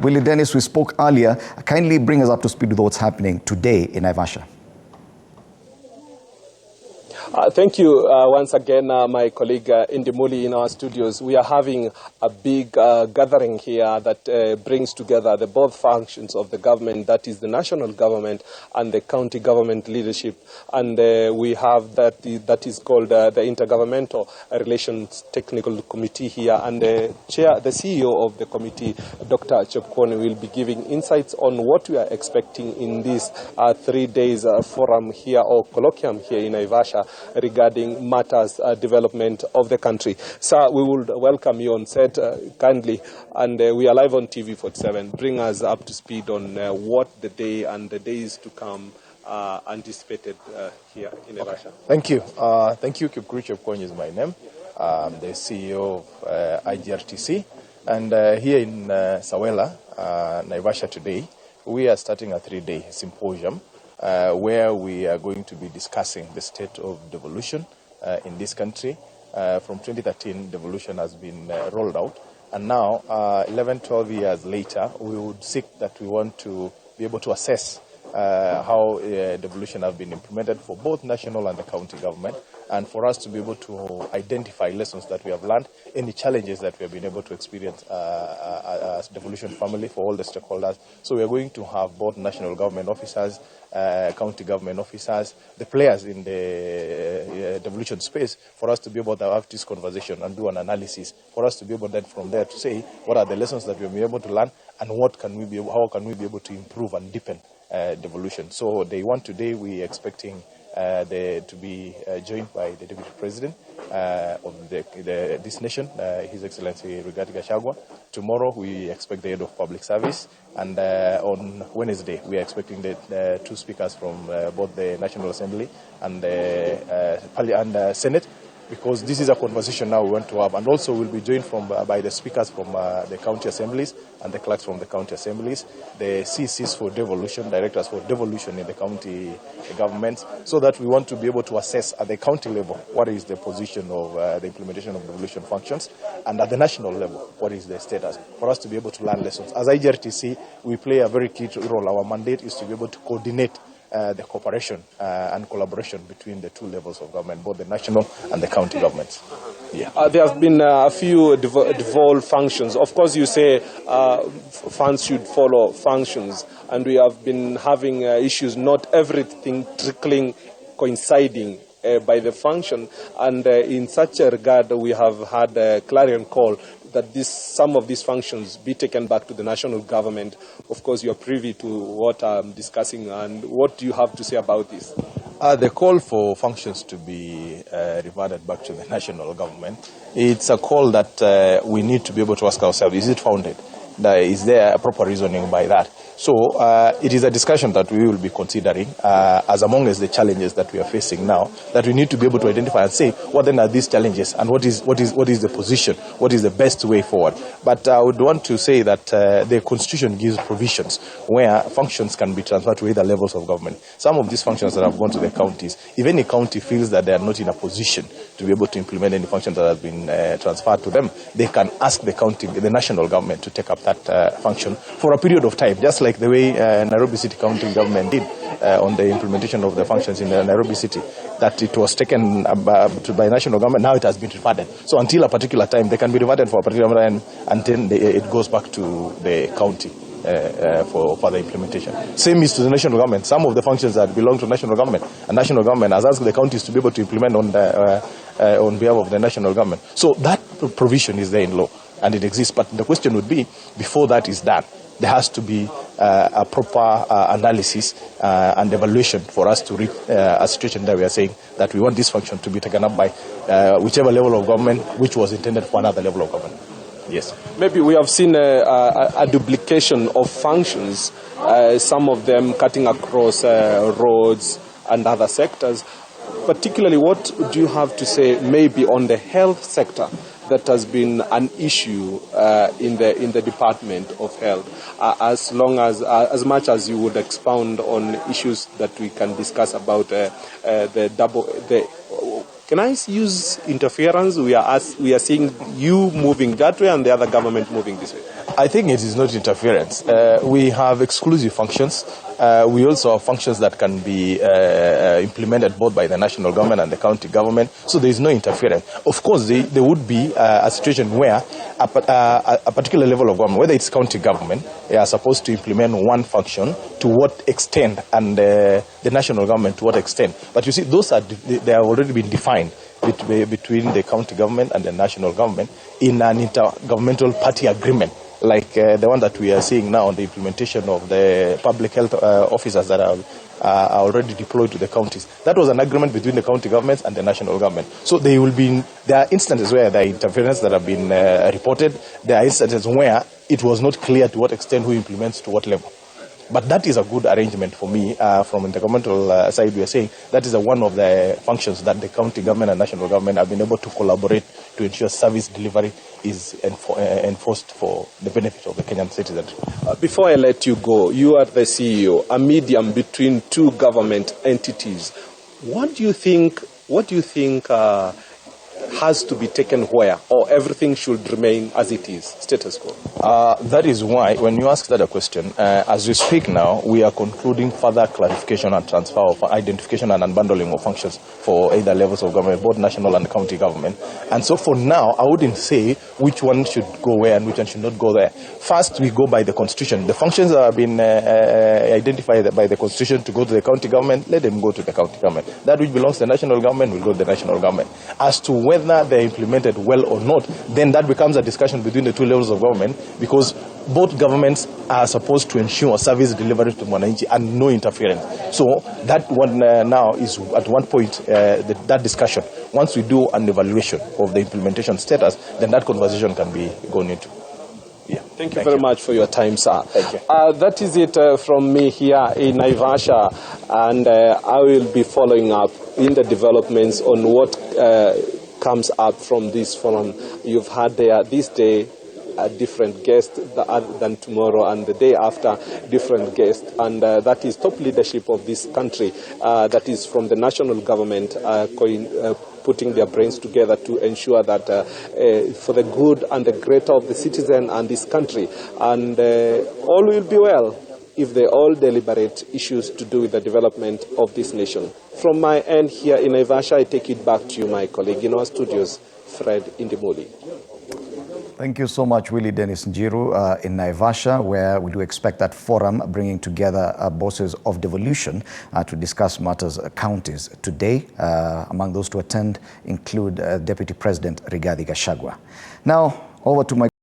Willie Dennis, we spoke earlier. Kindly bring us up to speed with what's happening today in Naivasha. Thank you once again, my colleague Indimuli in our studios. We are having a big gathering here that brings together the both functions of the government, that is the national government and the county government leadership. And we have that is called the Intergovernmental Relations Technical Committee here. And the CEO of the committee, Dr. Chepkwony, will be giving insights on what we are expecting in this 3 days forum here, or colloquium here in Naivasha, regarding matters development of the country. Sir, we would welcome you on set kindly, and we are live on TV 47. Bring us up to speed on what the day and the days to come anticipated here in Naivasha. Okay. Thank you. Thank you. Chepkwony is my name. I'm the CEO of IGRTC, and here in Sawela, Naivasha today, we are starting a 3-day symposium where we are going to be discussing the state of devolution in this country. From 2013, devolution has been rolled out, and now, 11, 12 years later, we would seek that we want to be able to assess how devolution have been implemented for both national and the county government, and for us to be able to identify lessons that we have learned, any challenges that we have been able to experience as devolution family for all the stakeholders. So we are going to have both national government officers, county government officers, the players in the devolution space, for us to be able to have this conversation and do an analysis, for us to be able then from there to say what are the lessons that we have been able to learn, and what can we be able, how can we be able to improve and deepen devolution. So day one today, we are expecting to be joined by the Deputy President of this nation, His Excellency Rigathi Gachagua. Tomorrow we expect the Head of Public Service, and on Wednesday we are expecting the 2 speakers from both the National Assembly and the Senate, because this is a conversation now we want to have, and also we'll be joined by the speakers from the county assemblies and the clerks from the county assemblies, the CCs for devolution, directors for devolution in the county governments, so that we want to be able to assess at the county level what is the position of the implementation of devolution functions, and at the national level what is the status, for us to be able to learn lessons. As IGRTC, we play a very key role. Our mandate is to be able to coordinate the cooperation and collaboration between the 2 levels of government, both the national and the county governments. Yeah. There have been a few devolved functions. Of course, you say funds should follow functions, and we have been having issues, not everything trickling, coinciding by the function. And in such a regard, we have had a clarion call that some of these functions be taken back to the national government. Of course, you are privy to what I'm discussing, and what do you have to say about this? The call for functions to be reverted back to the national government, it's a call that we need to be able to ask ourselves, is it founded? Is there a proper reasoning by that? So it is a discussion that we will be considering as among as the challenges that we are facing now, that we need to be able to identify and say, what then are these challenges, and what is the position, what is the best way forward. But I would want to say that the Constitution gives provisions where functions can be transferred to either levels of government. Some of these functions that have gone to the counties, if any county feels that they are not in a position to be able to implement any function that has been transferred to them, they can ask the national government to take up that function for a period of time, just like the way Nairobi City County government did on the implementation of the functions in Nairobi City, that it was taken by national government. Now it has been reverted. So until a particular time, they can be reverted for a particular time until it goes back to the county for further implementation. Same is to the national government. Some of the functions that belong to national government, and national government has asked the counties to be able to implement on behalf of the national government. So that provision is there in law, and it exists. But the question would be, before that is done, there has to be a proper analysis and evaluation for us to reach a situation that we are saying that we want this function to be taken up by whichever level of government which was intended for another level of government. Yes. Maybe we have seen a duplication of functions, some of them cutting across roads and other sectors. Particularly, what do you have to say maybe on the health sector that has been an issue in the Department of Health? As much as you would expound on issues that we can discuss about can I use interference? We are seeing you moving that way and the other government moving this way. I think it is not interference. We have exclusive functions. We also have functions that can be implemented both by the national government and the county government. So there is no interference. Of course, there would be a situation where a particular level of government, whether it's county government, they are supposed to implement one function to what extent, and the national government to what extent. But you see, they have already been defined between the county government and the national government in an intergovernmental party agreement, like the one that we are seeing now on the implementation of the public health officers that are already deployed to the counties. That was an agreement between the county governments and the national government. So there are instances where there are interferences that have been reported. There are instances where it was not clear to what extent who implements to what level. But that is a good arrangement for me. From the governmental side, we are saying that is one of the functions that the county government and national government have been able to collaborate to ensure service delivery is enforced for the benefit of the Kenyan citizens. Before I let you go, you are the CEO, a medium between two government entities. What do you think has to be taken where, or everything should remain as it is, status quo? That is why, when you ask that a question, as we speak now, we are concluding further clarification and transfer of identification and unbundling of functions for either levels of government, both national and county government. And so for now, I wouldn't say which one should go where and which one should not go there. First, we go by the constitution. The functions that have been identified by the constitution to go to the county government, let them go to the county government. That which belongs to the national government will go to the national government. As to whether they're implemented well or not, then that becomes a discussion between the two levels of government, because both governments are supposed to ensure service delivery to Mwananchi and no interference. So that one now is at one point that discussion. Once we do an evaluation of the implementation status, then that conversation can be gone into. Yeah. Thank you very much for your time, sir. Thank you. That is it from me here in Naivasha, and I will be following up in the developments on what comes up from this forum. You've had there this day a different guest than tomorrow, and the day after different guest, and that is top leadership of this country, that is from the national government, putting their brains together to ensure that for the good and the greater of the citizen and this country, and all will be well if they all deliberate issues to do with the development of this nation. From my end here in Naivasha, I take it back to you, my colleague in our studios, Fred Indimuli. Thank you so much, Willie Dennis Njiru, in Naivasha, where we do expect that forum bringing together bosses of devolution to discuss matters counties today. Among those to attend include Deputy President Rigathi Gachagua. Now, over to my